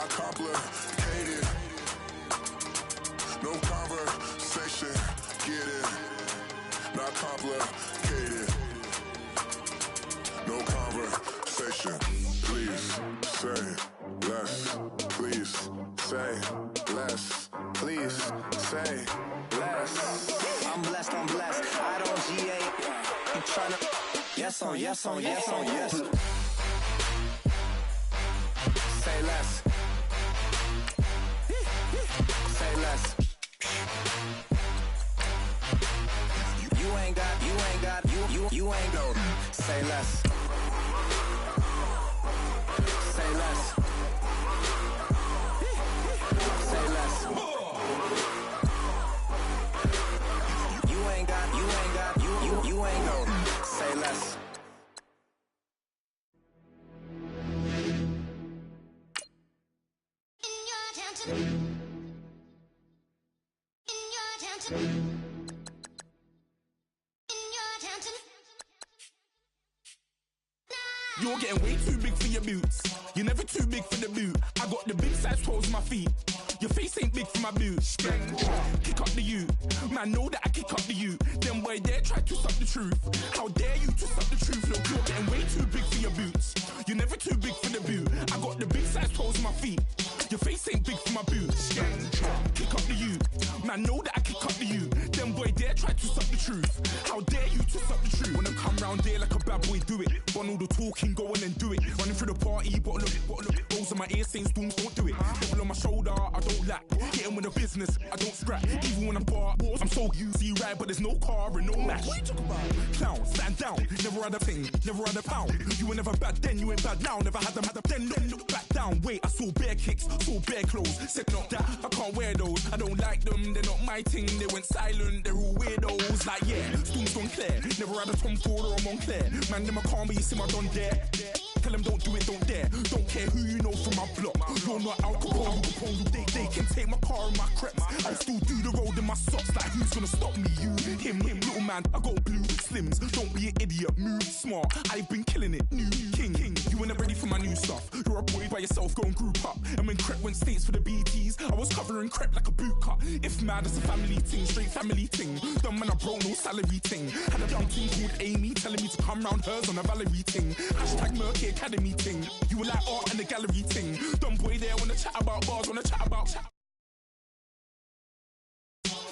not complicated. No conversation, get it? Not complicated. No conversation. Please say less. Please say less. Please say less. I'm blessed, I'm blessed. I don't GA. I'm trying to. Yes on, yes on, yes on, yes. Say less. Say less. You ain't got, you ain't got, you ain't go. Say less. Say less. Say less. You ain't got, you ain't got, you ain't go. Say less. You're getting way too big for your boots. You're never too big for the boot. I got the big size toes on my feet. Your face ain't big for my boots. Kick up the you. Man, know that I kick up the you. Them boy there try to suck the truth. How dare you to suck the truth? Look, you're getting way too big for your boots. You're never too big for the boot. I got the big size toes on my feet. Your face ain't big for my boots. Kick up the you. Man, know that I kick up the you. Them boy there try to suck the truth. How dare you to suck the truth? Wanna come round there like a bad boy, do it. Want all the talking, go on and do it. Running through the party, bottle of it. Rolls on my ear saying storms, don't do it. Devil on my shoulder, I don't lack. Getting with the business, I don't scrap. Even when I'm bar, I'm so easy right, but there's no car and no match. What you talking about? Clown, stand down. Never had a thing, never had a pound. You were never bad then, you ain't bad now. Never had them, then look back down. Wait, I saw bare kicks, saw bare clothes. Said not that, I can't wear those. I don't like them, they're not my thing. They went silent, they're all weirdos. Like yeah, storms gone clear. Never had a Tom Ford or a Montclair. Man, them I can't be, you see my done there. Tell them don't do it, don't dare. Don't care who you know from my block. You're not Al Capone, they can take my car and my creps. I'll still do the road in my socks. Like who's gonna stop me? You, him, little man. I got blue slims. Don't be an idiot, move smart. I've been killing it, new king. You weren't ready for my new stuff. You're a boy by yourself, go and group up. And when Crep went states for the BTs, I was covering Crep like a boot cut. If mad, it's a family thing, straight family thing. Dumb man, I broke no salary thing. Had a young thing called Amy telling me to come round hers on a Valerie thing. Hashtag Murky Academy thing. You were like art and the gallery thing. Dumb boy there wanna chat about bars, wanna chat about.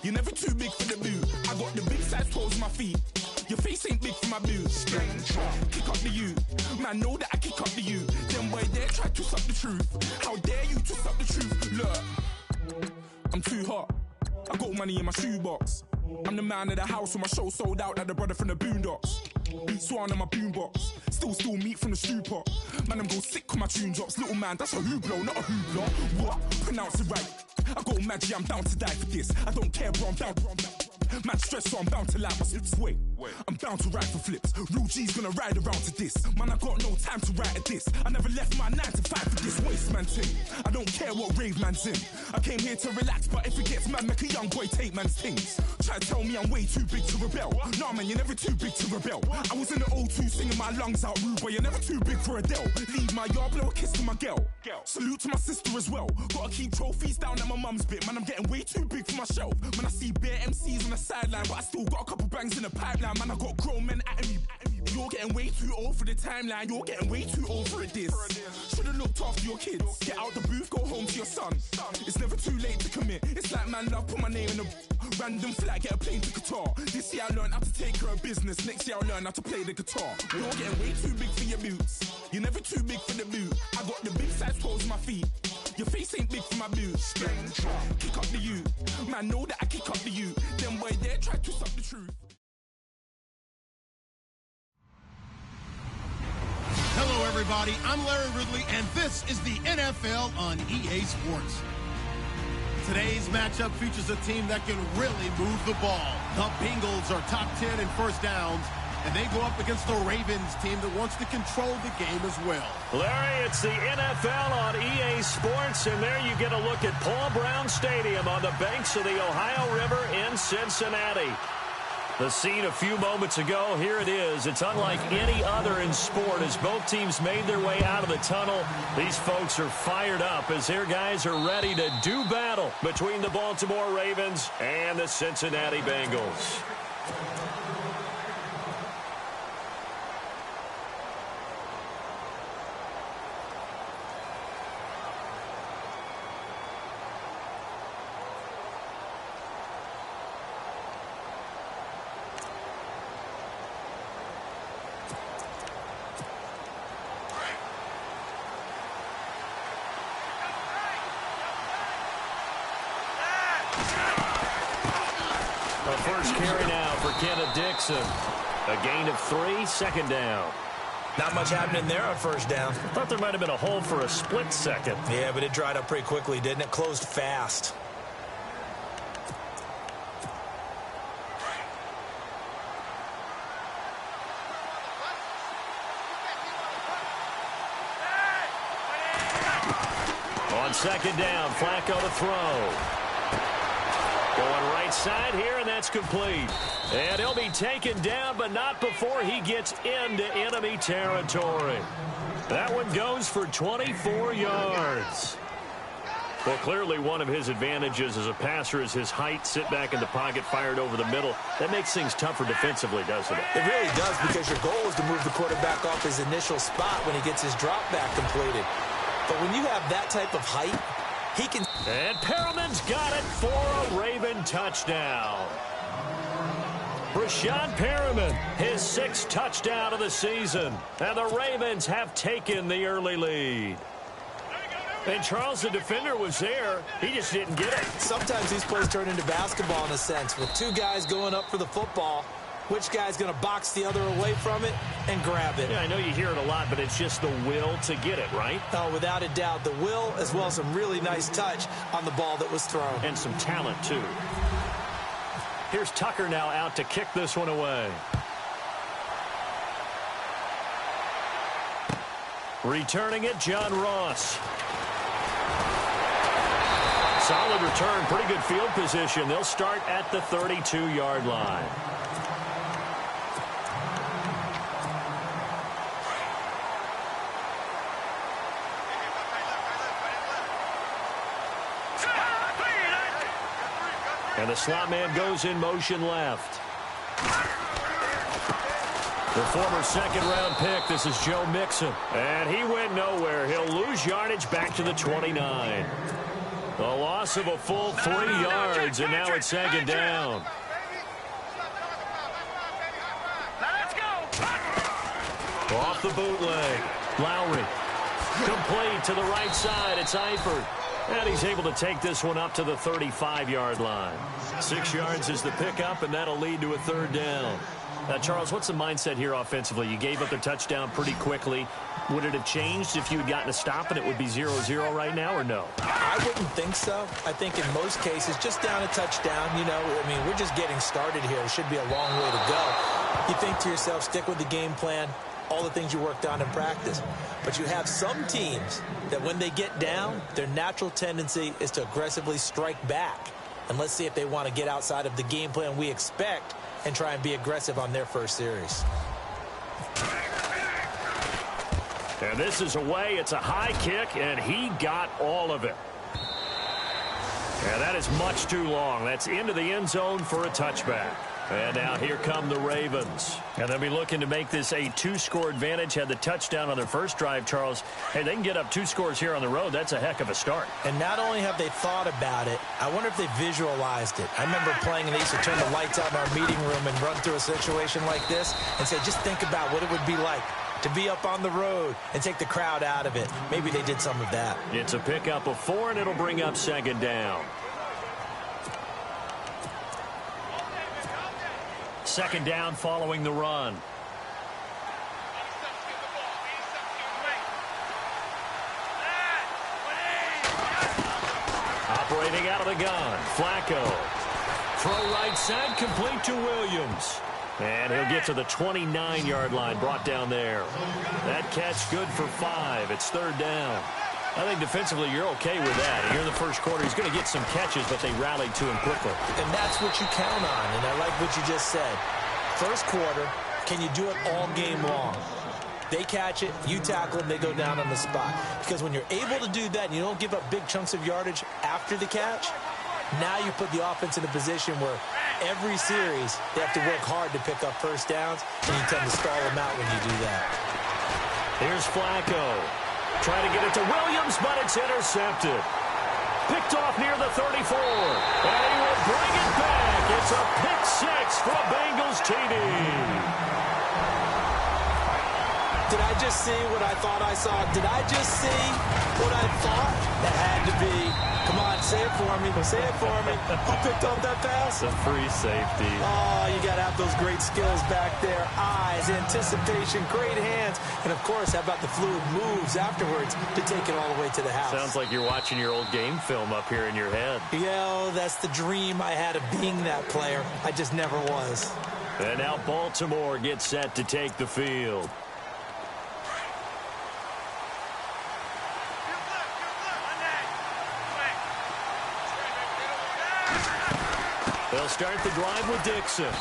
You're never too big for the boot. I got the big size toes on my feet. Your face ain't big for my boots. Kick up the you. Man, know that I kick up the you. Them boy there try to suck the truth. How dare you to suck the truth? Look, I'm too hot. I got money in my shoebox. I'm the man of the house when my show sold out like the brother from the Boondocks. Beat Swan on my boombox. Still meat from the stew pot. Man, I'm go sick when my tune drops. Little man, that's a hooplo, not a hoopla. What? Pronounce it right. I got magic, I'm down to die for this. I don't care, bro, I'm down. Man stressed, so I'm bound to lie my slips. Wait, I'm bound to ride for flips. Real G's gonna ride around to this. Man, I got no time to write at this. I never left my 9 to 5 for this waste man thing. I don't care what rave man's in. I came here to relax, but if it gets mad, make a young boy take man's things. Try to tell me I'm way too big to rebel. Nah, man, you're never too big to rebel. I was in the O2 singing my lungs out rude, but you're never too big for Adele. Leave my yard, blow a kiss to my girl. Salute to my sister as well. Gotta keep trophies down at my mum's bit. Man, I'm getting way too big for my shelf. Man, I see bare MCs on the sideline, but I still got a couple bangs in the pipeline. Man, I got grown men at me. You're getting way too old for the timeline. You're getting way too old for a diss. Should've looked after your kids. Get out the booth, go home to your son. It's never too late to commit. It's like man love, put my name in a random flag, get a plane to Qatar. This year I learned how to take care of business. Next year I'll learn how to play the guitar. You're getting way too big for your boots. You're never too big for the boot. I got the big size toes on my feet. Your face ain't big for my boots. Kick up the you. Man, know that I kick up the you. Them boy there try to suck the truth. Hello, everybody. I'm Larry Ridley, and this is the NFL on EA Sports. Today's matchup features a team that can really move the ball. The Bengals are top 10 in first downs, and they go up against the Ravens team that wants to control the game as well. Larry, it's the NFL on EA Sports, and there you get a look at Paul Brown Stadium on the banks of the Ohio River in Cincinnati. The scene a few moments ago, here it is. It's unlike any other in sport as both teams made their way out of the tunnel. These folks are fired up as their guys are ready to do battle between the Baltimore Ravens and the Cincinnati Bengals. First carry now for Kenneth Dixon. A gain of 3, second down. Not much happening there on first down. I thought there might have been a hole for a split second. Yeah, but it dried up pretty quickly, didn't it? Closed fast. On second down, Flacco to throw. Going right side here, and that's complete. And he'll be taken down, but not before he gets into enemy territory. That one goes for 24 yards. Well, clearly one of his advantages as a passer is his height. Sit back in the pocket, fired over the middle. That makes things tougher defensively, doesn't it? It really does, because your goal is to move the quarterback off his initial spot when he gets his drop back completed. But when you have that type of height, he can... And Perriman's got it for a Raven touchdown. Brashad Perriman, his 6th touchdown of the season. And the Ravens have taken the early lead. And Charles, the defender, was there. He just didn't get it. Sometimes these plays turn into basketball in a sense, with two guys going up for the football. Which guy's going to box the other away from it and grab it? Yeah, I know you hear it a lot, but it's just the will to get it, right? Oh, without a doubt. The will, as well as some really nice touch on the ball that was thrown. And some talent, too. Here's Tucker now out to kick this one away. Returning it, John Ross. Solid return, pretty good field position. They'll start at the 32-yard line. And the slot man goes in motion left. The former second-round pick, this is Joe Mixon. And he went nowhere. He'll lose yardage back to the 29. A loss of a full 3 yards, and now it's second down. Off the bootleg. Lowry. Complete to the right side. It's Eifert. And he's able to take this one up to the 35-yard line. 6 yards is the pickup, and that'll lead to a third down. Now, Charles, what's the mindset here offensively? You gave up the touchdown pretty quickly. Would it have changed if you had gotten a stop and it would be 0-0 right now, or no? I wouldn't think so. I think in most cases, just down a touchdown, you know, I mean, we're just getting started here. It should be a long way to go. You think to yourself, stick with the game plan, all the things you worked on in practice. But you have some teams that when they get down, their natural tendency is to aggressively strike back. And let's see if they want to get outside of the game plan we expect and try and be aggressive on their first series. And this is away. It's a high kick, and he got all of it. And that is much too long. That's into the end zone for a touchback. And now here come the Ravens. And they'll be looking to make this a 2-score advantage. Had the touchdown on their first drive, Charles. Hey, they can get up 2 scores here on the road. That's a heck of a start. And not only have they thought about it, I wonder if they visualized it. I remember playing, and they used to turn the lights out in our meeting room and run through a situation like this and say, just think about what it would be like to be up on the road and take the crowd out of it. Maybe they did some of that. It's a pickup of 4, and it'll bring up second down. Second down following the run. Operating out of the gun, Flacco. Throw right side, complete to Williams. And he'll get to the 29-yard line, brought down there. That catch good for 5. It's third down. I think defensively you're okay with that. Here in the first quarter, he's going to get some catches, but they rallied to him quickly. And that's what you count on, and I like what you just said. First quarter, can you do it all game long? They catch it, you tackle them, they go down on the spot. Because when you're able to do that and you don't give up big chunks of yardage after the catch, now you put the offense in a position where every series they have to work hard to pick up first downs, and you tend to stall them out when you do that. Here's Flacco. Trying to get it to Williams, but it's intercepted. Picked off near the 34. And he will bring it back. It's a pick six for a Bengals TD. Did I just see what I thought I saw? Did I just see what I thought? That had to be. Come on, say it for me. Say it for me. Who picked up that pass? It's a free safety. Oh, you got to have those great skills back there. Eyes, anticipation, great hands. And, of course, how about the fluid moves afterwards to take it all the way to the house? Sounds like you're watching your old game film up here in your head. Yeah, that's the dream I had of being that player. I just never was. And now Baltimore gets set to take the field. They'll start the drive with Dixon.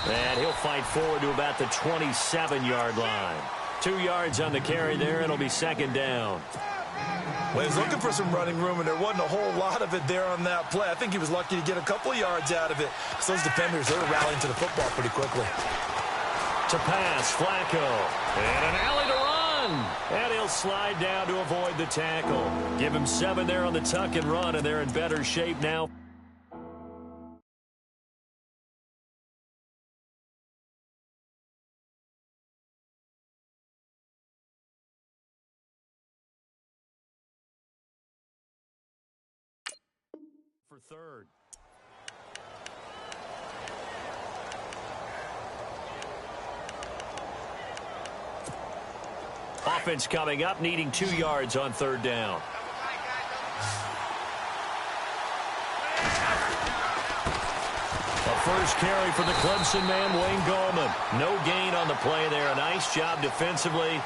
And he'll fight forward to about the 27-yard line. 2 yards on the carry there. It'll be second down. Well, he was looking for some running room, and there wasn't a whole lot of it there on that play. I think he was lucky to get a couple of yards out of it. So those defenders, they were rallying to the football pretty quickly. To pass, Flacco. And an alley to run. And he'll slide down to avoid the tackle. Give him 7 there on the tuck and run, and they're in better shape now. For third. Offense coming up, needing 2 yards on third down. A first carry for the Clemson man, Wayne Gallman. No gain on the play there. A nice job defensively,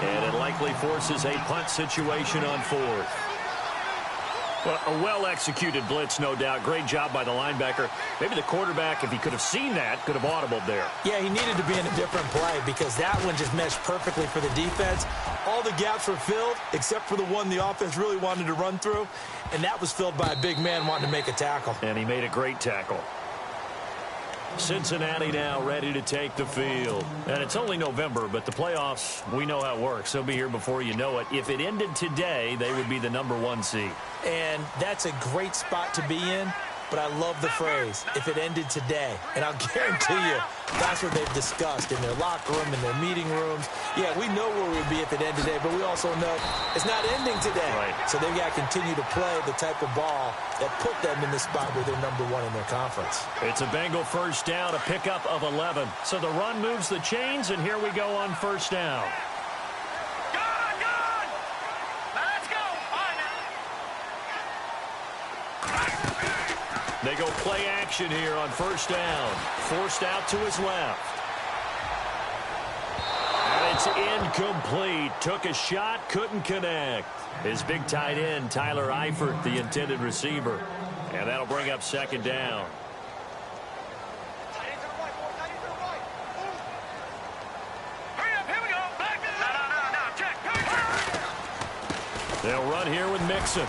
and it likely forces a punt situation on fourth. Well, a well-executed blitz, no doubt. Great job by the linebacker. Maybe the quarterback, if he could have seen that, could have audibled there. Yeah, he needed to be in a different play because that one just meshed perfectly for the defense. All the gaps were filled except for the one the offense really wanted to run through, and that was filled by a big man wanting to make a tackle. And he made a great tackle. Cincinnati now ready to take the field. And it's only November, but the playoffs, we know how it works. They'll be here before you know it. If it ended today, they would be the #1 seed. And that's a great spot to be in, but I love the phrase, if it ended today. And I'll guarantee you, that's what they've discussed in their locker room, in their meeting rooms. Yeah, we know where we'd be if it ended today, but we also know it's not ending today. Right. So they've got to continue to play the type of ball that put them in the spot where they're #1 in their conference. It's a Bengal first down, a pickup of 11. So the run moves the chains, and here we go on first down. They go play action here on first down. Forced out to his left. And it's incomplete. Took a shot, couldn't connect. His big tight end, Tyler Eifert, the intended receiver. And that'll bring up second down. They'll run here with Mixon.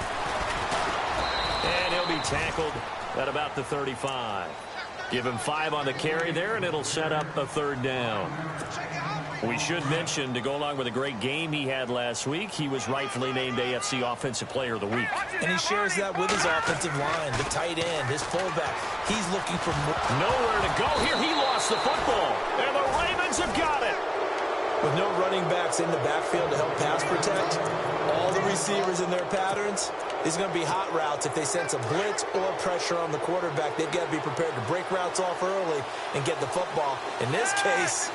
And he'll be tackled at about the 35. Give him 5 on the carry there, and it'll set up a third down. We should mention, to go along with a great game he had last week, he was rightfully named AFC Offensive Player of the Week. And he shares that with his offensive line, the tight end, his fullback. He's looking for more. Nowhere to go here. He lost the football, and the Ravens have got it. With no running backs in the backfield to help pass protect, all the receivers in their patterns, these are going to be hot routes. If they sense a blitz or pressure on the quarterback, they've got to be prepared to break routes off early and get the football. In this case,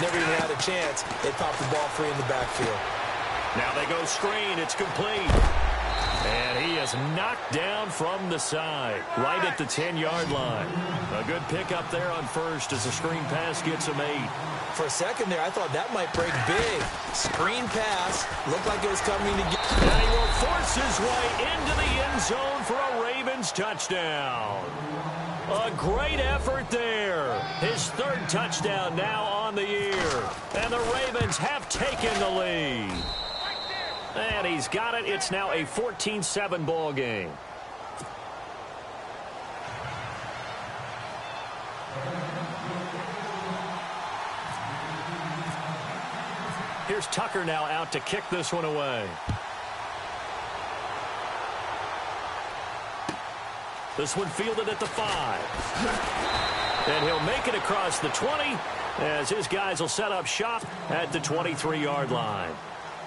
never even had a chance. They popped the ball free in the backfield. Now they go screen. It's complete. And he is knocked down from the side, right at the 10-yard line. A good pickup there on first as the screen pass gets him 8. For a second there, I thought that might break big. Screen pass. Looked like it was coming to get. And he will force his way into the end zone for a Ravens touchdown. A great effort there. His third touchdown now on the year. And the Ravens have taken the lead. And he's got it. It's now a 14-7 ball game. Here's Tucker now out to kick this one away. This one fielded at the 5. And he'll make it across the 20 as his guys will set up shop at the 23-yard line.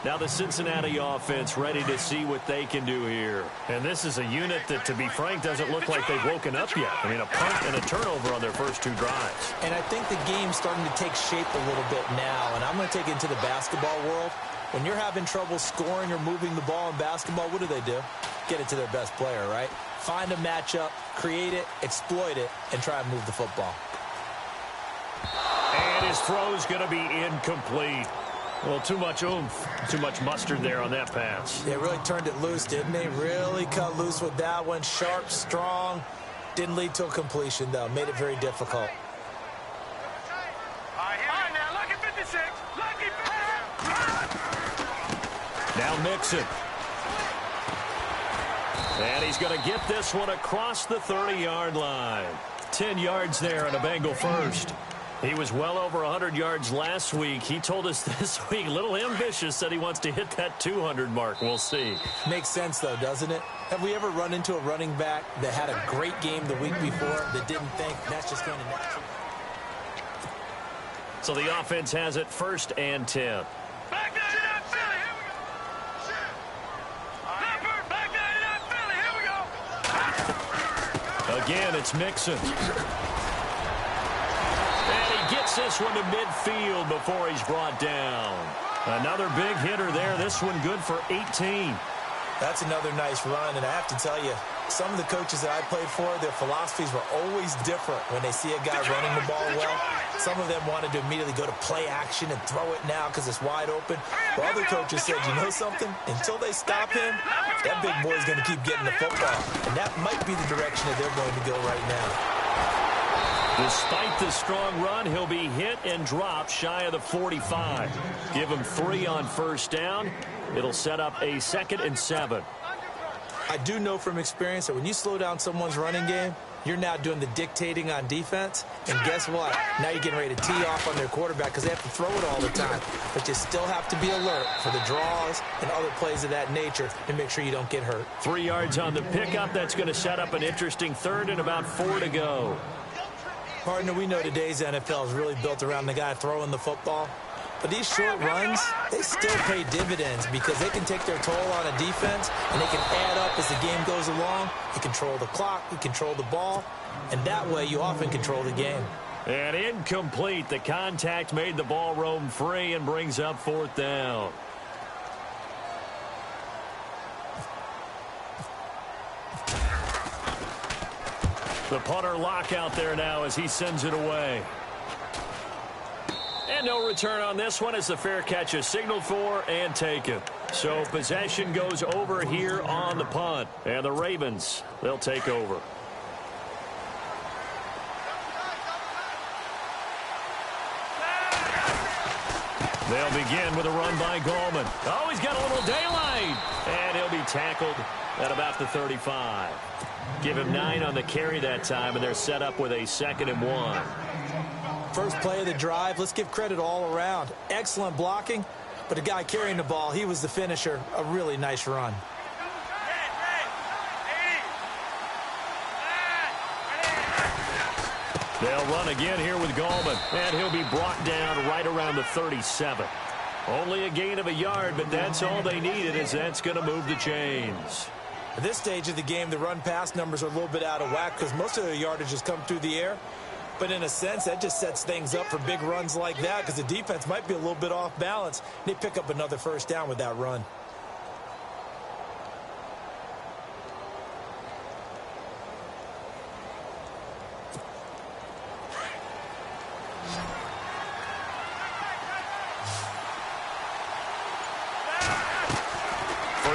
Now the Cincinnati offense ready to see what they can do here. And this is a unit that, to be frank, doesn't look like they've woken up yet. I mean, a punt and a turnover on their first 2 drives. And I think the game's starting to take shape a little bit now. And I'm going to take it into the basketball world. When you're having trouble scoring or moving the ball in basketball, what do? Get it to their best player, right? Find a matchup, create it, exploit it, and try and move the football. And his throw's going to be incomplete. Well, too much oomph, too much mustard there on that pass. They really turned it loose, didn't they? Really cut loose with that one. Sharp, strong. Didn't lead to a completion, though. Made it very difficult. Now look at 56. Now Mixon. And he's going to get this one across the 30-yard line. 10 yards there on a Bengal first. He was well over 100 yards last week. He told us this week, a little ambitious, said he wants to hit that 200 mark. We'll see. Makes sense, though, doesn't it? Have we ever run into a running back that had a great game the week before that didn't think that's just going to naturally? So the offense has it 1st and 10. Back there to that Philly. Here we go. Leopard, back there to that Philly. Here we go. Again, it's Mixon. Gets this one to midfield before he's brought down. Another big hitter there. This one good for 18. That's another nice run, and I have to tell you, some of the coaches that I played for, their philosophies were always different when they see a guy running the ball well. Some of them wanted to immediately go to play action and throw it now because it's wide open. But other coaches said, you know something? Until they stop him, that big boy's going to keep getting the football. And that might be the direction that they're going to go right now. Despite the strong run, he'll be hit and dropped shy of the 45. Give him 3 on first down. It'll set up a 2nd and 7. I do know from experience that when you slow down someone's running game, you're now doing the dictating on defense. And guess what? Now you're getting ready to tee off on their quarterback because they have to throw it all the time. But you still have to be alert for the draws and other plays of that nature to make sure you don't get hurt. 3 yards on the pickup. That's going to set up an interesting 3rd and about 4 to go. Partner, we know today's NFL is really built around the guy throwing the football. But these short runs, they still pay dividends because they can take their toll on a defense and they can add up as the game goes along. You control the clock, you control the ball, and that way you often control the game. And incomplete. The contact made the ball roam free and brings up 4th down. The punter lock out there now as he sends it away. And no return on this one as the fair catch is signaled for and taken. So possession goes over here on the punt. And the Ravens, they'll take over. They'll begin with a run by Gallman. Oh, he's got a little daylight. And he'll be tackled at about the 35. Give him 9 on the carry that time, and they're set up with a 2nd and 1. First play of the drive, let's give credit all around. Excellent blocking, but the guy carrying the ball, he was the finisher. A really nice run. They'll run again here with Gallman, and he'll be brought down right around the 37. Only a gain of a yard, but that's all they needed, as that's going to move the chains. At this stage of the game, the run-pass numbers are a little bit out of whack because most of their yardage has come through the air. But in a sense, that just sets things up for big runs like that because the defense might be a little bit off balance. They pick up another first down with that run.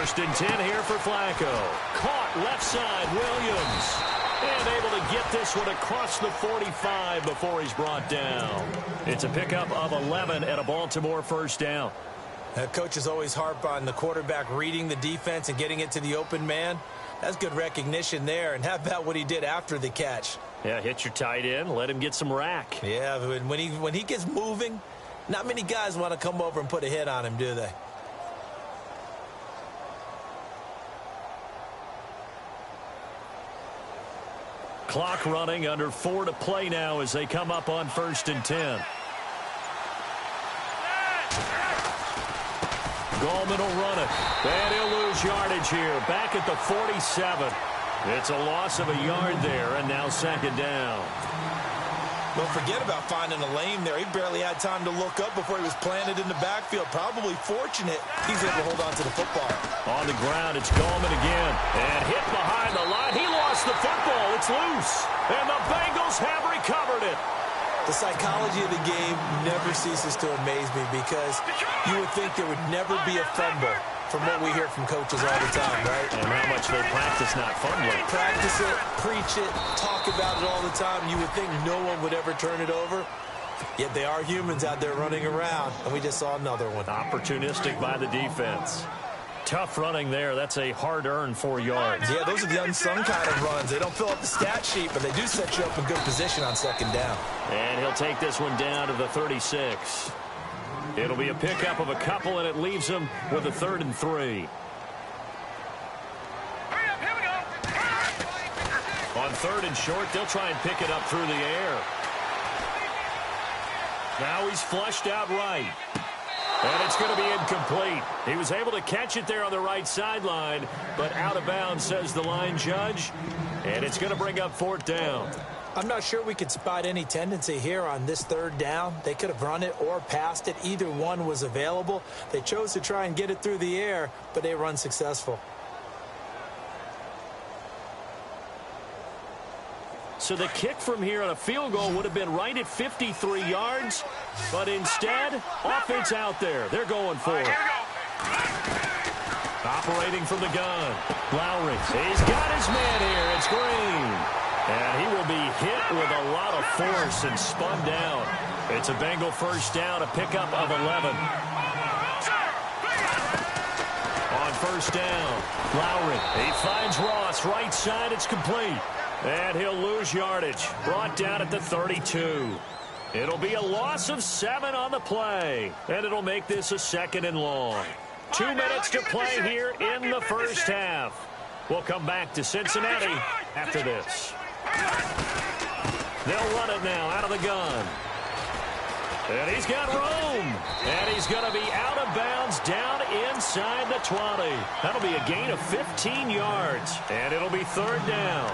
First and 10 here for Flacco. Caught left side, Williams. And able to get this one across the 45 before he's brought down. It's a pickup of 11 and a Baltimore first down. Coaches always harp on the quarterback reading the defense and getting it to the open man. That's good recognition there. And how about what he did after the catch? Yeah, hit your tight end, let him get some rack. Yeah, when he gets moving, not many guys want to come over and put a hit on him, do they? Clock running, under 4 to play now as they come up on first and 10. Gallman will run it. And he'll lose yardage here. Back at the 47. It's a loss of a yard there, and now second down. Don't forget about finding a lane there. He barely had time to look up before he was planted in the backfield. Probably fortunate he's able to hold on to the football. On the ground, it's Gallman again. And hit behind the line. He lost the football. It's loose. And the Bengals have recovered it. The psychology of the game never ceases to amaze me because you would think there would never be a fumble from what we hear from coaches all the time, right? And how much they practice not fumbling. Practice it, preach it, talk about it all the time. You would think no one would ever turn it over. Yet they are humans out there running around, and we just saw another one. Opportunistic by the defense. Tough running there. That's a hard-earned 4 yards. Yeah, those are the unsung kind of runs. They don't fill up the stat sheet, but they do set you up in good position on second down. And he'll take this one down to the 36. It'll be a pickup of a couple, and it leaves him with a 3rd and 3. On 3rd and short, they'll try and pick it up through the air. Now he's flushed out right. And it's going to be incomplete. He was able to catch it there on the right sideline, but out of bounds, says the line judge. And it's going to bring up 4th down. I'm not sure we could spot any tendency here on this 3rd down. They could have run it or passed it. Either one was available. They chose to try and get it through the air, but they were unsuccessful. So the kick from here on a field goal would have been right at 53 yards, but instead, offense out there. They're going for it. Operating from the gun. Lowry. He's got his man here. It's Green. And he will be hit with a lot of force and spun down. It's a Bengal first down, a pickup of 11. On first down, Lowry. He finds Ross, right side, it's complete. And he'll lose yardage. Brought down at the 32. It'll be a loss of 7 on the play. And it'll make this a 2nd and long. 2 minutes to play here in the first half. We'll come back to Cincinnati after this. They'll run it now out of the gun. And he's got room. And he's going to be out of bounds down inside the 20. That'll be a gain of 15 yards. And it'll be 3rd down.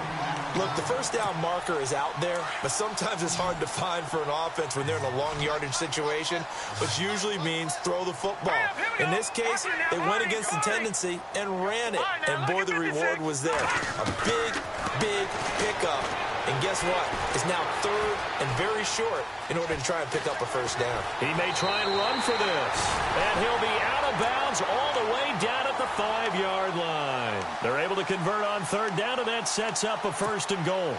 Look, the first down marker is out there, but sometimes it's hard to find for an offense when they're in a long yardage situation, which usually means throw the football. In this case, they went against the tendency and ran it, and boy, the reward was there. A big, big pickup. And guess what? It's now 3rd and very short in order to try and pick up a first down. He may try and run for this. And he'll be out of bounds all the way down at the 5-yard line. They're able to convert on 3rd down, and that sets up a 1st and goal.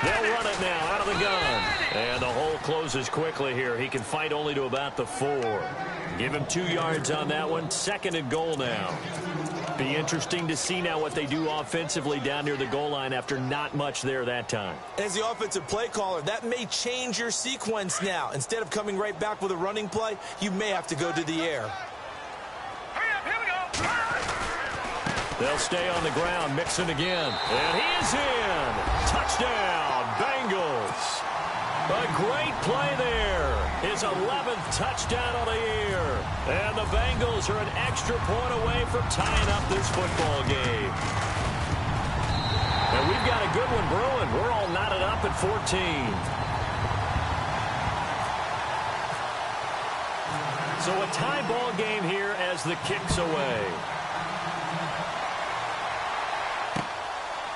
They'll run it now out of the gun. And the hole closes quickly here. He can fight only to about the 4. Give him 2 yards on that one. 2nd and goal now. Be interesting to see now what they do offensively down near the goal line after not much there that time. As the offensive play caller, that may change your sequence now. Instead of coming right back with a running play, you may have to go to the air. They'll stay on the ground, Mixon again. And he is in. Touchdown, Bengals. A great play there. His 11th touchdown of the year. And the Bengals are an extra point away from tying up this football game. And we've got a good one brewing. We're all knotted up at 14. So a tie ball game here as the kick's away.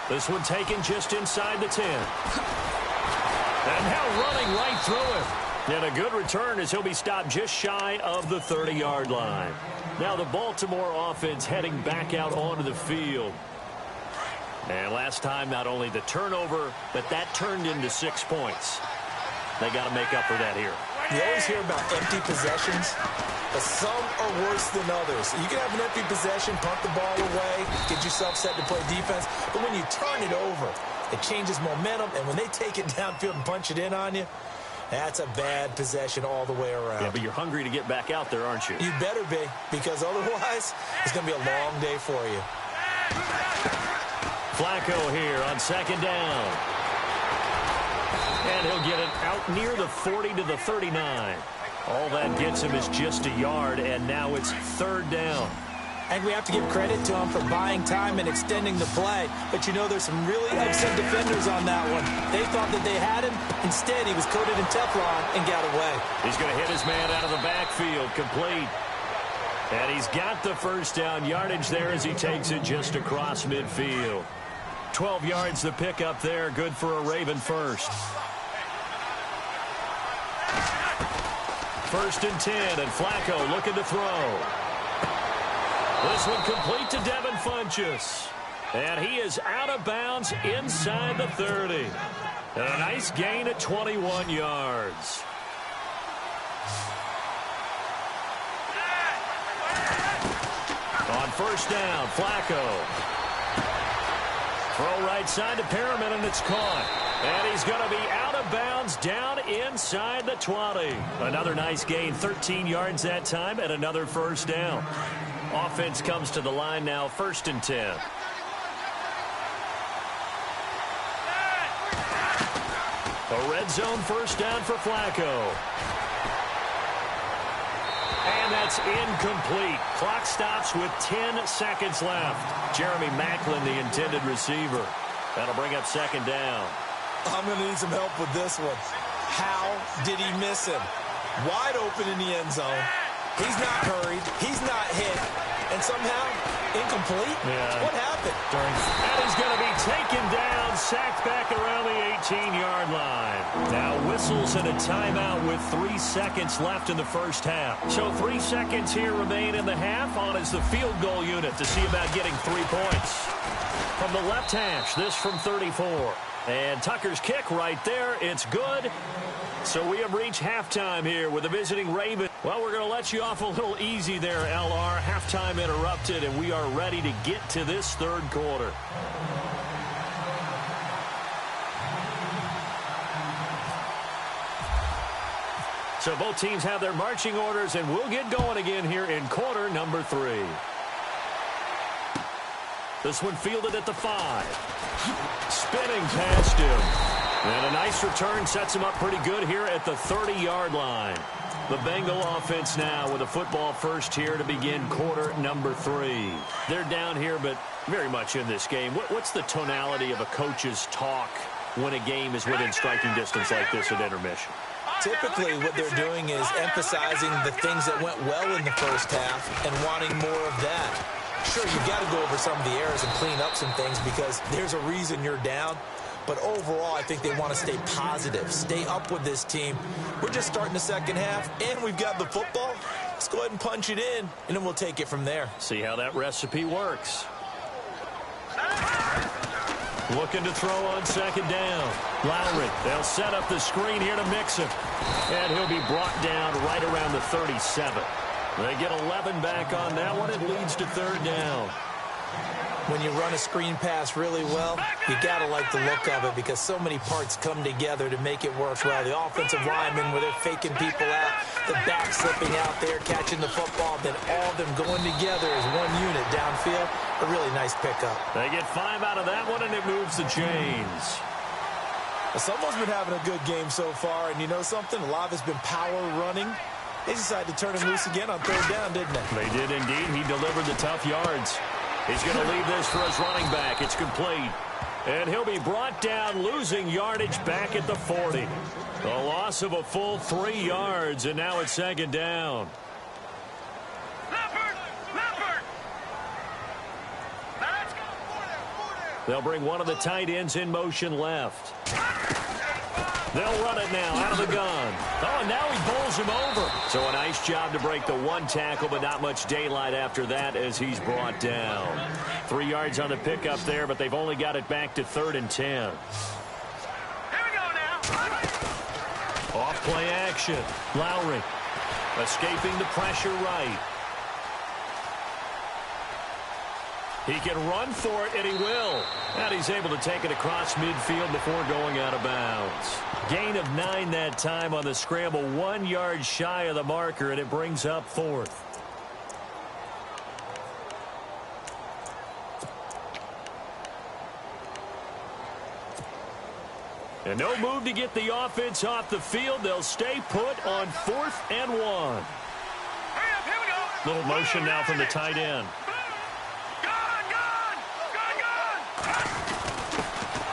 This one taken just inside the 10. And now running right through him. And a good return as he'll be stopped just shy of the 30-yard line. Now the Baltimore offense heading back out onto the field. And last time, not only the turnover, but that turned into 6 points. They got to make up for that here. You always hear about empty possessions, but some are worse than others. You can have an empty possession, punt the ball away, get yourself set to play defense, but when you turn it over, it changes momentum, and when they take it downfield and punch it in on you, that's a bad possession all the way around. Yeah, but you're hungry to get back out there, aren't you? You better be, because otherwise, it's going to be a long day for you. Flacco here on second down. And he'll get it out near the 40 to the 39. All that gets him is just a yard, and now it's third down. I think we have to give credit to him for buying time and extending the play. But, you know, there's some really upset defenders on that one. They thought that they had him. Instead, he was coated in Teflon and got away. He's going to hit his man out of the backfield, complete. And he's got the first down yardage there as he takes it just across midfield. 12 yards the pickup there, good for a Raven first. First and 10, and Flacco looking to throw. This one complete to Devin Funchess. And he is out of bounds inside the 30. And a nice gain at 21 yards. On first down, Flacco. Throw right side to Perriman, and it's caught. And he's going to be out of bounds down inside the 20. Another nice gain, 13 yards that time, and another first down. Offense comes to the line now, first and 10. A red zone first down for Flacco. And that's incomplete. Clock stops with 10 seconds left. Jeremy Maclin, the intended receiver. That'll bring up second down. I'm going to need some help with this one. How did he miss him? Wide open in the end zone. He's not hurried. He's not hit. And somehow, incomplete? Yeah. What happened? And he's going to be taken down, sacked back around the 18-yard line. Now whistles and a timeout with 3 seconds left in the first half. So 3 seconds here remain in the half. On is the field goal unit to see about getting 3 points. From the left hash, this from 34. And Tucker's kick right there. It's good. So we have reached halftime here with the visiting Ravens. Well, we're going to let you off a little easy there, LR. Halftime interrupted, and we are ready to get to this third quarter. So both teams have their marching orders, and we'll get going again here in quarter number 3. This one fielded at the 5. Spinning past him. And a nice return sets him up pretty good here at the 30-yard line. The Bengal offense now with a football first here to begin quarter number 3. They're down here, but very much in this game. What's the tonality of a coach's talk when a game is within striking distance like this at intermission? Typically, what they're doing is emphasizing the things that went well in the first half and wanting more of that. Sure, you've got to go over some of the errors and clean up some things because there's a reason you're down. But overall, I think they want to stay positive, stay up with this team. We're just starting the second half, and we've got the football. Let's go ahead and punch it in, and then we'll take it from there. See how that recipe works. Looking to throw on second down. Lowry, they'll set up the screen here to mix him. And he'll be brought down right around the 37. They get 11 back on that one. It leads to third down. When you run a screen pass really well, you got to like the look of it because so many parts come together to make it work well. The offensive linemen, where they're faking people out, the back slipping out there, catching the football, then all of them going together as one unit downfield. A really nice pickup. They get 5 out of that one, and it moves the chains. Well, someone's been having a good game so far, and you know something? A lot of it's been power running. They decided to turn him loose again on third down, didn't they? They did indeed. He delivered the tough yards. He's going to leave this for his running back. It's complete. And he'll be brought down, losing yardage back at the 40. A loss of a full 3 yards, and now it's second down. Leopard! Leopard! Now let's go. They'll bring one of the tight ends in motion left. They'll run it now out of the gun. Oh, and now he bowls him over. So a nice job to break the one tackle, but not much daylight after that as he's brought down. 3 yards on the pickup there, but they've only got it back to 3rd and 10. Here we go now. Off play action. Lowry escaping the pressure right. He can run for it, and he will. And he's able to take it across midfield before going out of bounds. Gain of 9 that time on the scramble. 1 yard shy of the marker, and it brings up 4th. And no move to get the offense off the field. They'll stay put on 4th and 1. Hurry up, here we go. Little motion now from the tight end.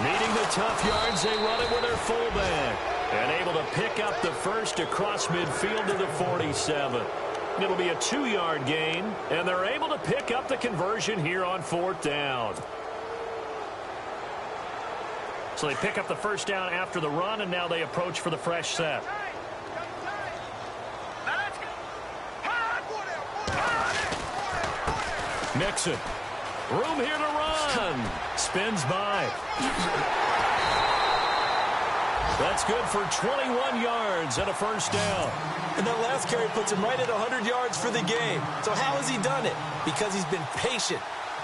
Needing the tough yards, they run it with their fullback. And able to pick up the first across midfield to the 47. It'll be a 2-yard gain, and they're able to pick up the conversion here on 4th down. So they pick up the first down after the run, and now they approach for the fresh set. Mixon. Room here to run. Spins by. That's good for 21 yards and a first down. And that last carry puts him right at 100 yards for the game. So how has he done it? Because he's been patient,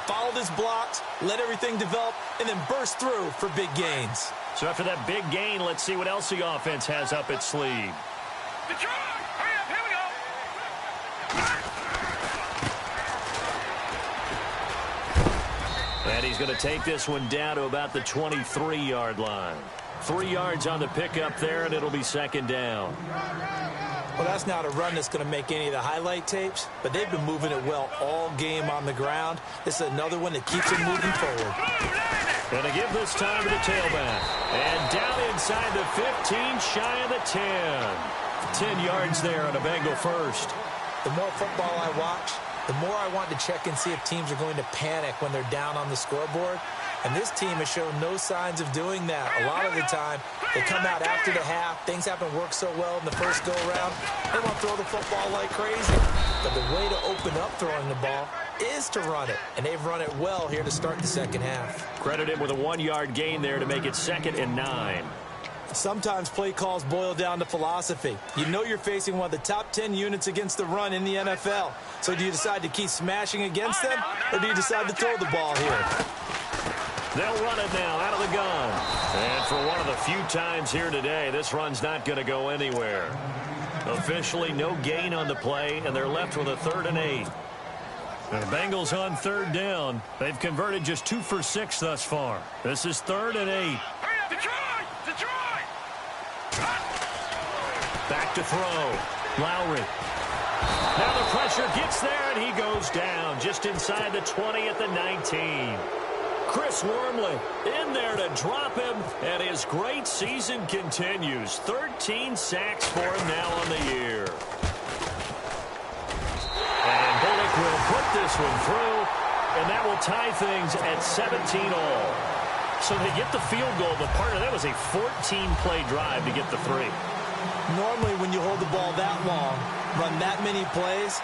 followed his blocks, let everything develop, and then burst through for big gains. So after that big gain, let's see what else the offense has up its sleeve. Detroit, hurry up, here we go. And he's going to take this one down to about the 23-yard line. 3 yards on the pickup there, and it'll be 2nd down. Well, that's not a run that's going to make any of the highlight tapes, but they've been moving it well all game on the ground. This is another one that keeps them moving forward. And to give this time to the tailback. And down inside the 15, shy of the 10. 10 yards there on a Bengal first. The more football I watch, the more I want to check and see if teams are going to panic when they're down on the scoreboard. And this team has shown no signs of doing that. A lot of the time, they come out after the half. Things haven't worked so well in the first go-around. They want to throw the football like crazy. But the way to open up throwing the ball is to run it. And they've run it well here to start the second half. Credit him with a 1-yard gain there to make it 2nd and 9. Sometimes play calls boil down to philosophy. You know you're facing one of the top 10 units against the run in the NFL. So do you decide to keep smashing against them, or do you decide to throw the ball here? They'll run it now out of the gun. And for one of the few times here today, this run's not going to go anywhere. Officially no gain on the play, and they're left with a 3rd and 8. And the Bengals on 3rd down. They've converted just 2 for 6 thus far. This is 3rd and 8. Detroit! Back to throw. Lowry. Now the pressure gets there, and he goes down just inside the 20 at the 19. Chris Wormley in there to drop him, and his great season continues. 13 sacks for him now on the year. And Bullock will put this one through, and that will tie things at 17-all. So they get the field goal, but part of that was a 14-play drive to get the 3. Normally, when you hold the ball that long, run that many plays,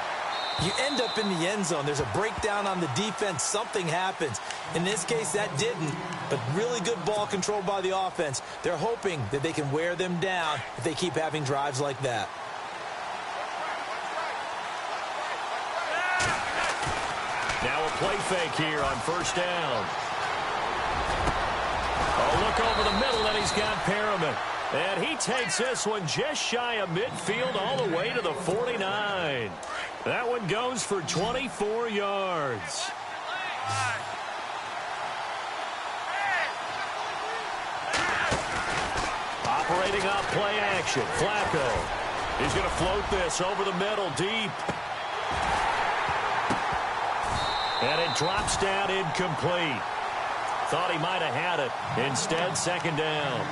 you end up in the end zone. There's a breakdown on the defense. Something happens. In this case, that didn't, but really good ball control by the offense. They're hoping that they can wear them down if they keep having drives like that. Now a play fake here on 1st down. Oh, look over the middle, and he's got Perriman. And he takes this one just shy of midfield all the way to the 49. That one goes for 24 yards. Operating off play action. Flacco. He's going to float this over the middle deep. And it drops down incomplete. Thought he might have had it. Instead, 2nd down.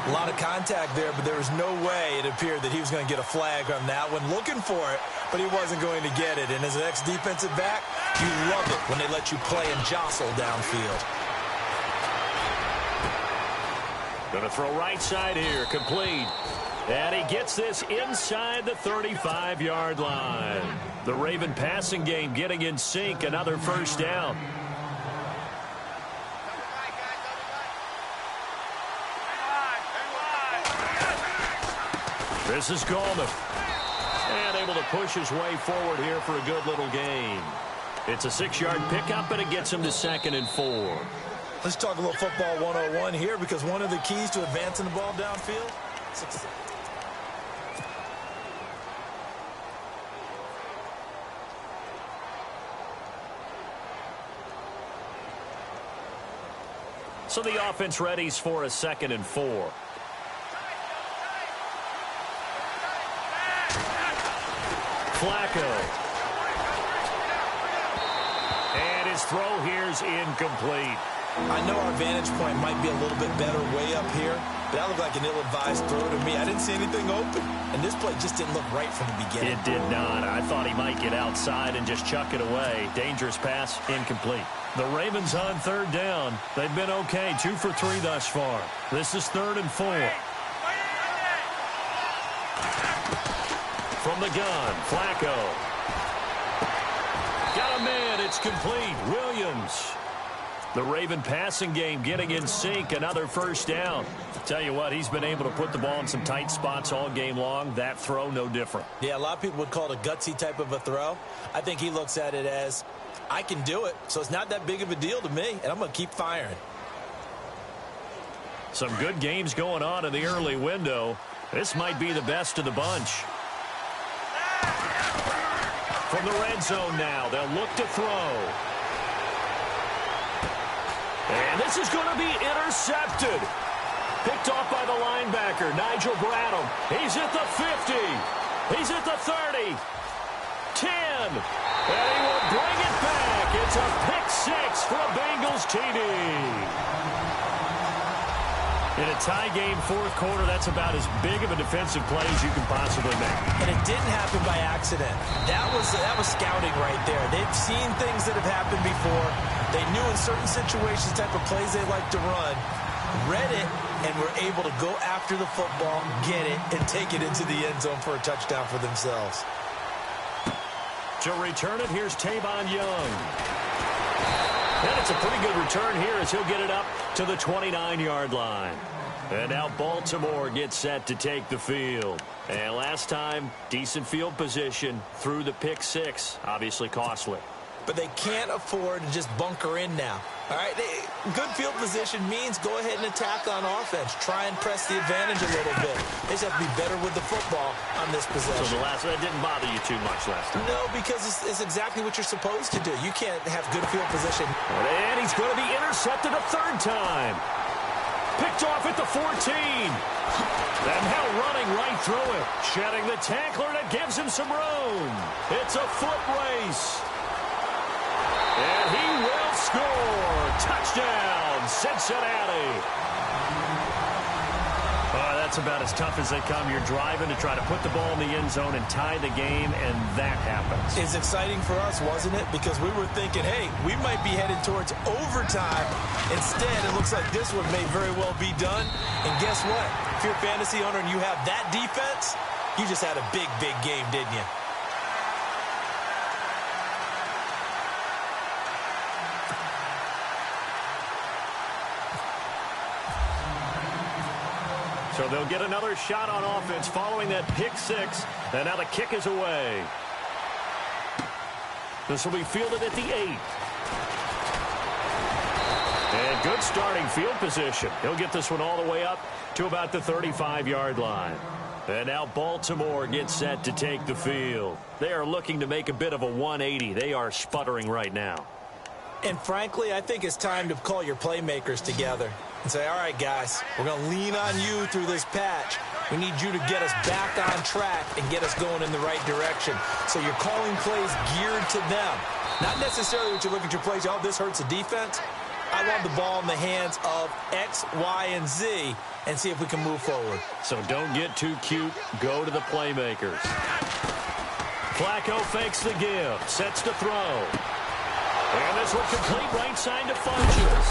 A lot of contact there, but there was no way it appeared that he was going to get a flag on that one. Looking for it, but he wasn't going to get it. And as an ex-defensive back, you love it when they let you play and jostle downfield. Going to throw right side here, complete. And he gets this inside the 35-yard line. The Raven passing game getting in sync, another first down. This is Gallman. And able to push his way forward here for a good little gain. It's a 6-yard pickup, and it gets him to 2nd and 4. Let's talk a little football 101 here, because one of the keys to advancing the ball downfield, success. So the offense readies for a 2nd and 4. Flacco. And his throw here's incomplete. I know our vantage point might be a little bit better way up here, but that looked like an ill-advised throw to me. I didn't see anything open, and this play just didn't look right from the beginning. It did not. I thought he might get outside and just chuck it away. Dangerous pass, incomplete. The Ravens on 3rd down. They've been okay, 2 for 3 thus far. This is 3rd and 4. From the gun, Flacco. Got a man, it's complete. Williams. The Raven passing game getting in sync, another first down. Tell you what, he's been able to put the ball in some tight spots all game long. That throw, no different. Yeah, a lot of people would call it a gutsy type of a throw. I think he looks at it as, I can do it, so it's not that big of a deal to me, and I'm going to keep firing. Some good games going on in the early window. This might be the best of the bunch. From the red zone now, they'll look to throw. And this is going to be intercepted. Picked off by the linebacker, Nigel Bradham. He's at the 50. He's at the 30. 10. And he will bring it back. It's a pick 6 for a Bengals TD. In a tie game, 4th quarter, that's about as big of a defensive play as you can possibly make. And it didn't happen by accident. That was scouting right there. They've seen things that have happened before. They knew in certain situations type of plays they like to run, read it, and were able to go after the football, get it, and take it into the end zone for a touchdown for themselves. To return it, here's Tavon Young. And it's a pretty good return here as he'll get it up to the 29-yard line. And now Baltimore gets set to take the field. And last time, decent field position through the pick 6. Obviously costly. But they can't afford to just bunker in now. All right, good field position means go ahead and attack on offense. Try and press the advantage a little bit. They just have to be better with the football on this possession. So the last one didn't bother you too much last time? No, because it's exactly what you're supposed to do. You can't have good field position. And he's going to be intercepted a 3rd time. Picked off at the 14. And now running right through it. Shedding the tackler, and it gives him some room. It's a foot race. And he will score. Touchdown, Cincinnati. That's about as tough as they come. You're driving to try to put the ball in the end zone and tie the game, and that happens. It's exciting for us, wasn't it? Because we were thinking, hey, we might be headed towards overtime. Instead, it looks like this one may very well be done. And guess what? If you're a fantasy owner and you have that defense, you just had a big, big game, didn't you? So they'll get another shot on offense following that pick 6. And now the kick is away. This will be fielded at the 8. And good starting field position. He'll get this one all the way up to about the 35-yard line. And now Baltimore gets set to take the field. They are looking to make a bit of a 180. They are sputtering right now. And frankly, I think it's time to call your playmakers together and say, all right, guys, we're going to lean on you through this patch. We need you to get us back on track and get us going in the right direction. So you're calling plays geared to them. Not necessarily what you look at your plays, oh, this hurts the defense. I want the ball in the hands of X, Y, and Z and see if we can move forward. So don't get too cute. Go to the playmakers. Flacco fakes the give. Sets to throw. And this one complete right side to Funches.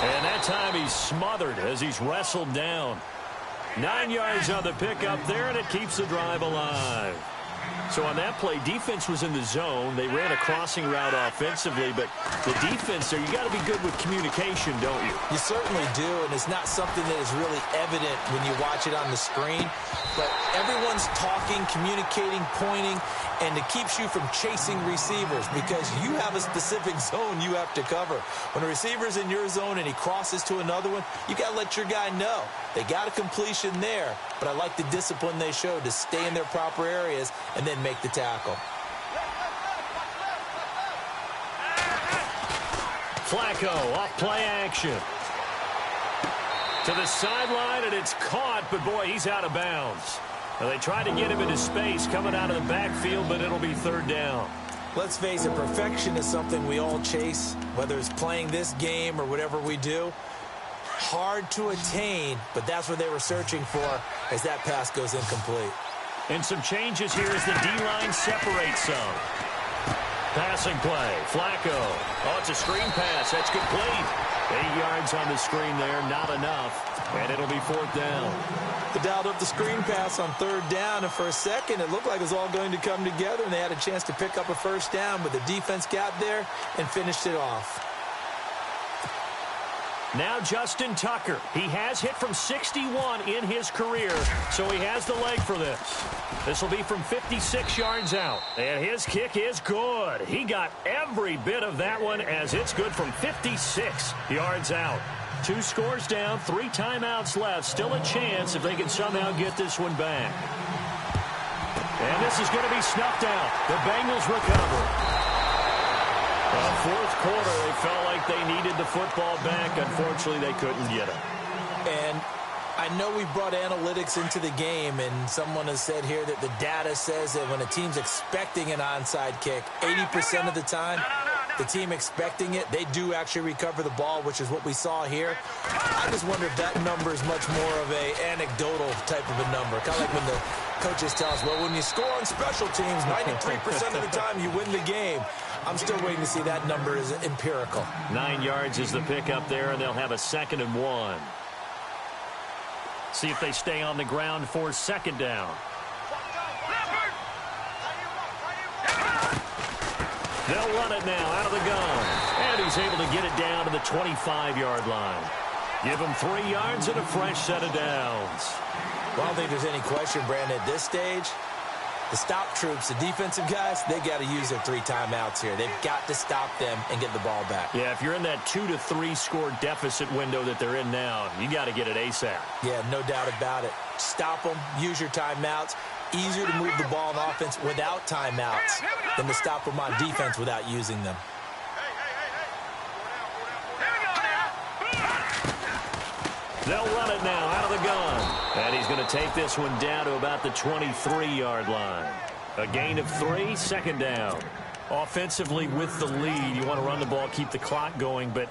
And that time he's smothered as he's wrestled down. 9 yards on the pickup there, and it keeps the drive alive. So on that play, defense was in the zone. They ran a crossing route offensively, but the defense there, you got to be good with communication, don't you? You certainly do, and it's not something that is really evident when you watch it on the screen. But everyone's talking, communicating, pointing, and it keeps you from chasing receivers because you have a specific zone you have to cover. When a receiver's in your zone and he crosses to another one, you got to let your guy know. They got a completion there, but I like the discipline they showed to stay in their proper areas and then make the tackle. Flacco off play action. To the sideline, and it's caught, but boy, he's out of bounds. Well, they tried to get him into space coming out of the backfield, but it'll be third down. Let's face it, perfection is something we all chase, whether it's playing this game or whatever we do. Hard to attain, but that's what they were searching for as that pass goes incomplete. And some changes here as the D-line separates some. Passing play, Flacco. Oh, it's a screen pass. That's complete. 8 yards on the screen there, not enough. And it'll be fourth down. They dialed up the screen pass on third down, and for a second it looked like it was all going to come together, and they had a chance to pick up a first down, but the defense got there and finished it off. Now Justin Tucker. He has hit from 61 in his career, so he has the leg for this. This will be from 56 yards out, and his kick is good. He got every bit of that one as it's good from 56 yards out. 2 scores down, 3 timeouts left. Still a chance if they can somehow get this one back. And this is going to be snuffed out. The Bengals recover. Fourth quarter, they felt like they needed the football back. Unfortunately, they couldn't get it. And I know we brought analytics into the game, and someone has said here that the data says that when a team's expecting an onside kick, 80% of the time, the team expecting it, they do actually recover the ball, which is what we saw here. I just wonder if that number is much more of a anecdotal type of a number. Kind of like when the coaches tell us, well, when you score on special teams, 93% of the time you win the game. I'm still waiting to see that number is empirical. 9 yards is the pickup there, and they'll have a 2nd and 1. See if they stay on the ground for second down. They'll run it now out of the gun. And he's able to get it down to the 25-yard line. Give him 3 yards and a fresh set of downs. Well, I don't think there's any question, Brandon, at this stage, the stop troops, the defensive guys, they got to use their 3 timeouts here. They've got to stop them and get the ball back. Yeah, if you're in that 2 to 3 score deficit window that they're in now, you got to get it ASAP. Yeah, no doubt about it. Stop them, use your timeouts. Easier to move the ball on offense without timeouts than to stop them on defense without using them. They'll run it now out of the gun. And he's going to take this one down to about the 23-yard line. A gain of 3, second down. Offensively with the lead, you want to run the ball, keep the clock going, but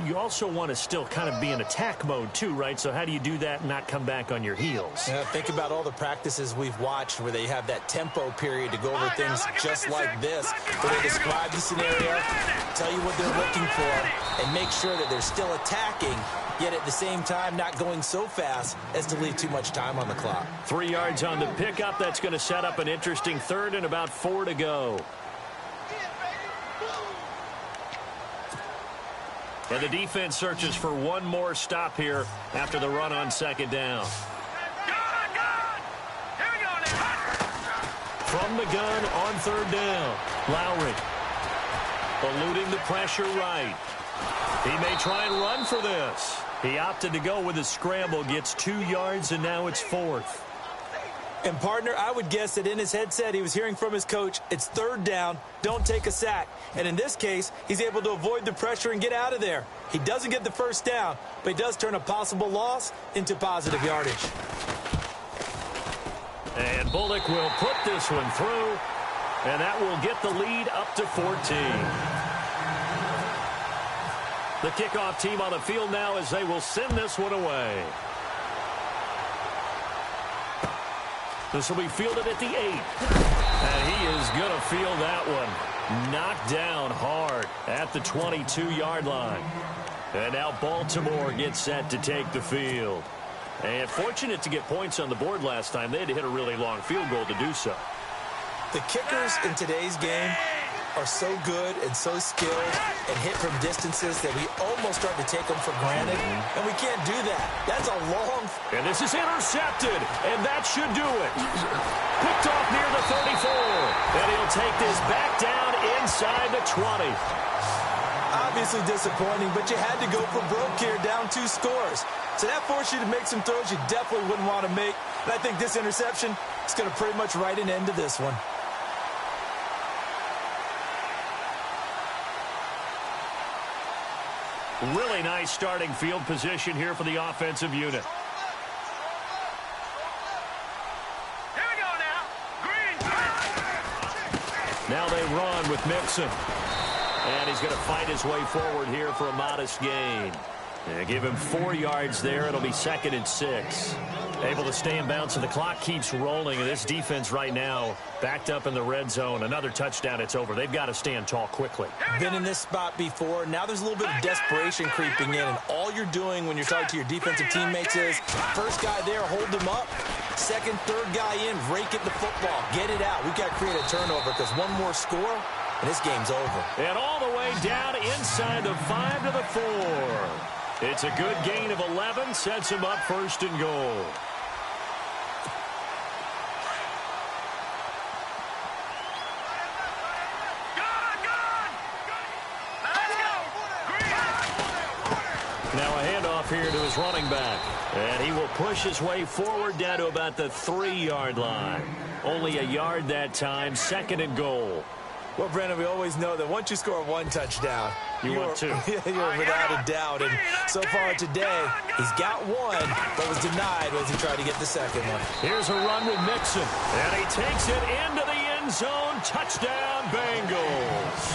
you also want to still kind of be in attack mode too, right? So how do you do that and not come back on your heels? Yeah, think about all the practices we've watched where they have that tempo period to go over things just like this, where they describe the scenario, tell you what they're looking for, and make sure that they're still attacking, yet at the same time not going so fast as to leave too much time on the clock. 3 yards on the pickup. That's going to set up an interesting third and about 4 to go. And the defense searches for one more stop here after the run on second down. From the gun on third down, Lowry eluding the pressure right. He may try and run for this. He opted to go with a scramble, gets 2 yards, and now it's 4th. And, partner, I would guess that in his headset he was hearing from his coach, it's third down, don't take a sack. And in this case, he's able to avoid the pressure and get out of there. He doesn't get the first down, but he does turn a possible loss into positive yardage. And Bullock will put this one through, and that will get the lead up to 14. The kickoff team on the field now as they will send this one away. This will be fielded at the 8. And he is going to field that one. Knocked down hard at the 22-yard line. And now Baltimore gets set to take the field. And fortunate to get points on the board last time. They had to hit a really long field goal to do so. The kickers in today's game are so good and so skilled and hit from distances that we almost start to take them for granted, and we can't do that. That's a long... And this is intercepted, and that should do it. Picked off near the 34, and he'll take this back down inside the 20. Obviously disappointing, but you had to go for broke here, down 2 scores. So that forced you to make some throws you definitely wouldn't want to make. And I think this interception is going to pretty much write an end to this one. Really nice starting field position here for the offensive unit. Here we go now. Green. Now they run with Mixon. And he's going to fight his way forward here for a modest gain. And give him 4 yards there. It'll be 2nd and 6. Able to stay in bounds, and the clock keeps rolling. And this defense right now backed up in the red zone. Another touchdown, it's over. They've got to stand tall quickly. Been in this spot before. Now there's a little bit of desperation creeping in. And all you're doing when you're talking to your defensive teammates is, first guy there, hold him up. Second, third guy in, rake at the football. Get it out. We've got to create a turnover because one more score, and this game's over. And all the way down inside the 5 to the 4. It's a good gain of 11. Sets him up 1st and goal. Now a handoff here to his running back. And he will push his way forward down to about the 3-yard line. Only a yard that time. 2nd and goal. Well, Brandon, we always know that once you score 1 touchdown, want 2. You're without a doubt. And so far today, he's got 1, but was denied as he tried to get the 2nd one. Here's a run with Mixon. And he takes it into the end zone. Touchdown, Bengals.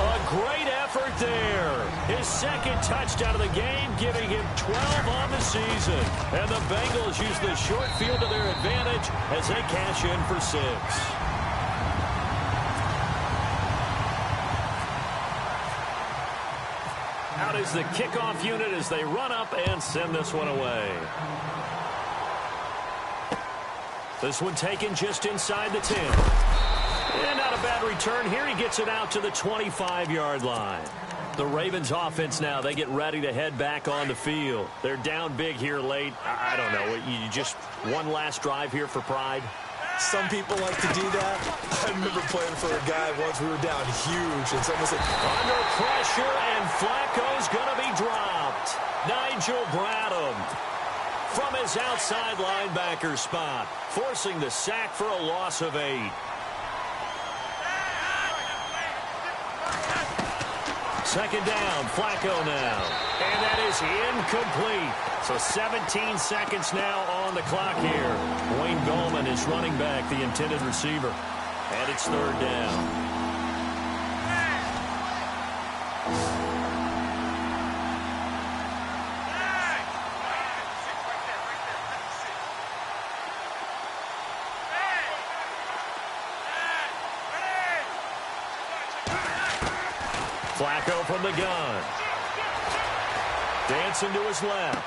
A great effort there. His 2nd touchdown of the game, giving him 12 on the season. And the Bengals use the short field to their advantage as they cash in for 6. Out is the kickoff unit as they run up and send this one away. This one taken just inside the 10. And not a bad return here. He gets it out to the 25-yard line. The Ravens offense now, they get ready to head back on the field. They're down big here late. I don't know. You just one last drive here for pride? Some people like to do that. I remember playing for a guy once. We were down huge, and someone said, under pressure, and Flacco's going to be dropped. Nigel Bradham from his outside linebacker spot, forcing the sack for a loss of 8. Second down, Flacco now. And that is incomplete. So 17 seconds now on the clock here. Wayne Gallman is running back, the intended receiver. And it's 3rd down. Flacco from the gun. Dancing to his left.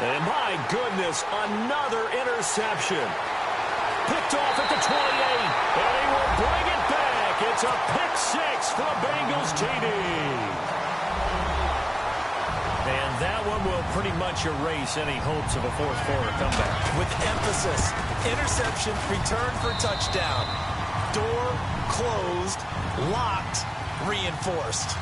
And my goodness, another interception. Picked off at the 28. And he will bring it back. It's a pick 6 for a Bengals TD. And that one will pretty much erase any hopes of a 4th quarter comeback. With emphasis, interception, return for touchdown. Door closed, locked, reinforced.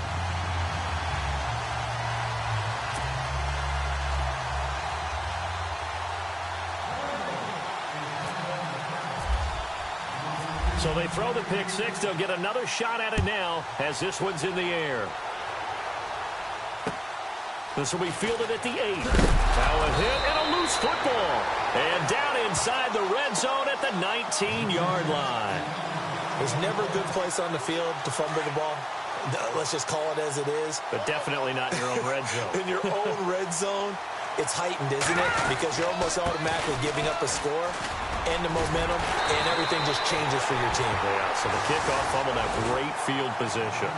So they throw the pick 6. They'll get another shot at it now as this one's in the air. This will be fielded at the 8. Now a hit and a loose football. And down inside the red zone at the 19-yard line. There's never a good place on the field to fumble the ball. Let's just call it as it is. But definitely not in your own red zone. In your own red zone, it's heightened, isn't it? Because you're almost automatically giving up a score and the momentum, and everything just changes for your team. Yeah, so the kickoff fumble, now great field position.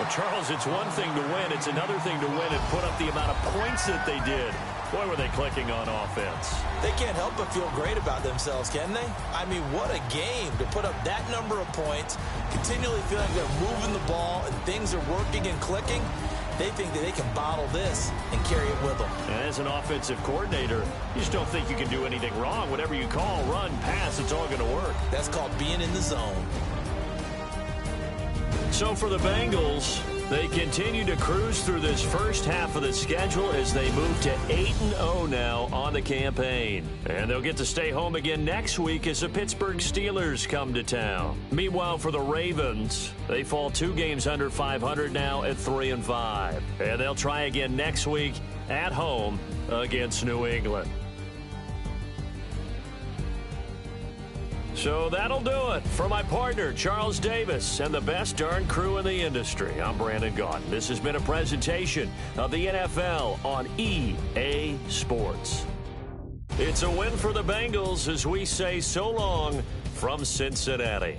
The Well, Charles, it's one thing to win. It's another thing to win and put up the amount of points that they did. Boy, were they clicking on offense. They can't help but feel great about themselves, can they? I mean, what a game to put up that number of points, continually feeling they're moving the ball and things are working and clicking. They think that they can bottle this and carry it with them. And as an offensive coordinator, you just don't think you can do anything wrong. Whatever you call, run, pass, it's all going to work. That's called being in the zone. So for the Bengals, they continue to cruise through this first half of the schedule as they move to 8-0 now on the campaign. And they'll get to stay home again next week as the Pittsburgh Steelers come to town. Meanwhile, for the Ravens, they fall 2 games under 500 now at 3-5. And they'll try again next week at home against New England. So that'll do it. For my partner, Charles Davis, and the best darn crew in the industry, I'm Brandon Gaudin. This has been a presentation of the NFL on EA Sports. It's a win for the Bengals as we say so long from Cincinnati.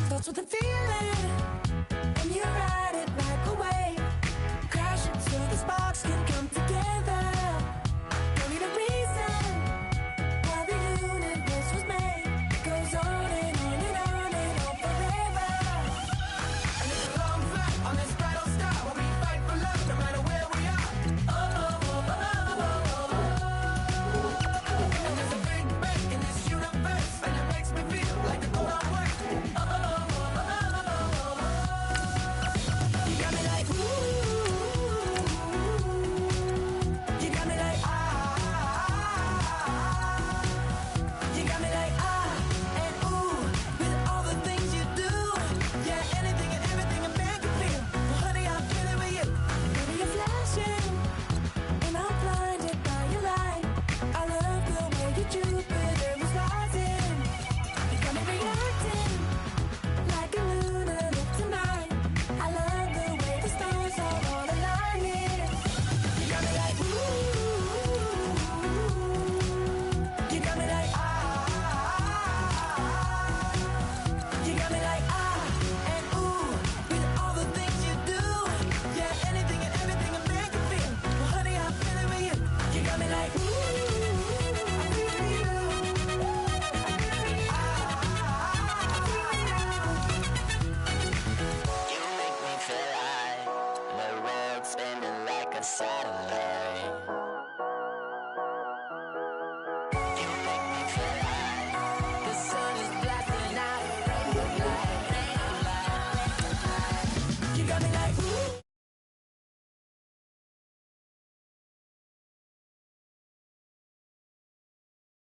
Starts with a feeling, and you ride it like a wave. Crash it so the sparks can come together. Don't need a reason why the universe was made. It goes on and on and on and on forever. And it's a long flight on this battle star where we fight for love no matter where we are. And there's a big bang in this universe, and it makes me feel like the gold I work. You got me like, ooh. You got me like, You got me like, and ooh. With all the things you do. Yeah, anything and everything a man can feel. Well, honey, I'm feeling with you. Baby, you're flashing, and I'm blinded by your light. I love the way you Jupiter was rising. You got me reacting like a lunar look tonight. I love the way the stars are all aligning. You got me like, ooh. You got me like, You got me like, and ooh. With all the things you do. Yeah, anything and everything a man can feel. Well, honey, I'm feeling with you. You got me like, ooh. I feel you. You make me feel like the world's spinning like a satellite. You make me feel like the sun is blasting out a rainbow light. You got me like, ooh.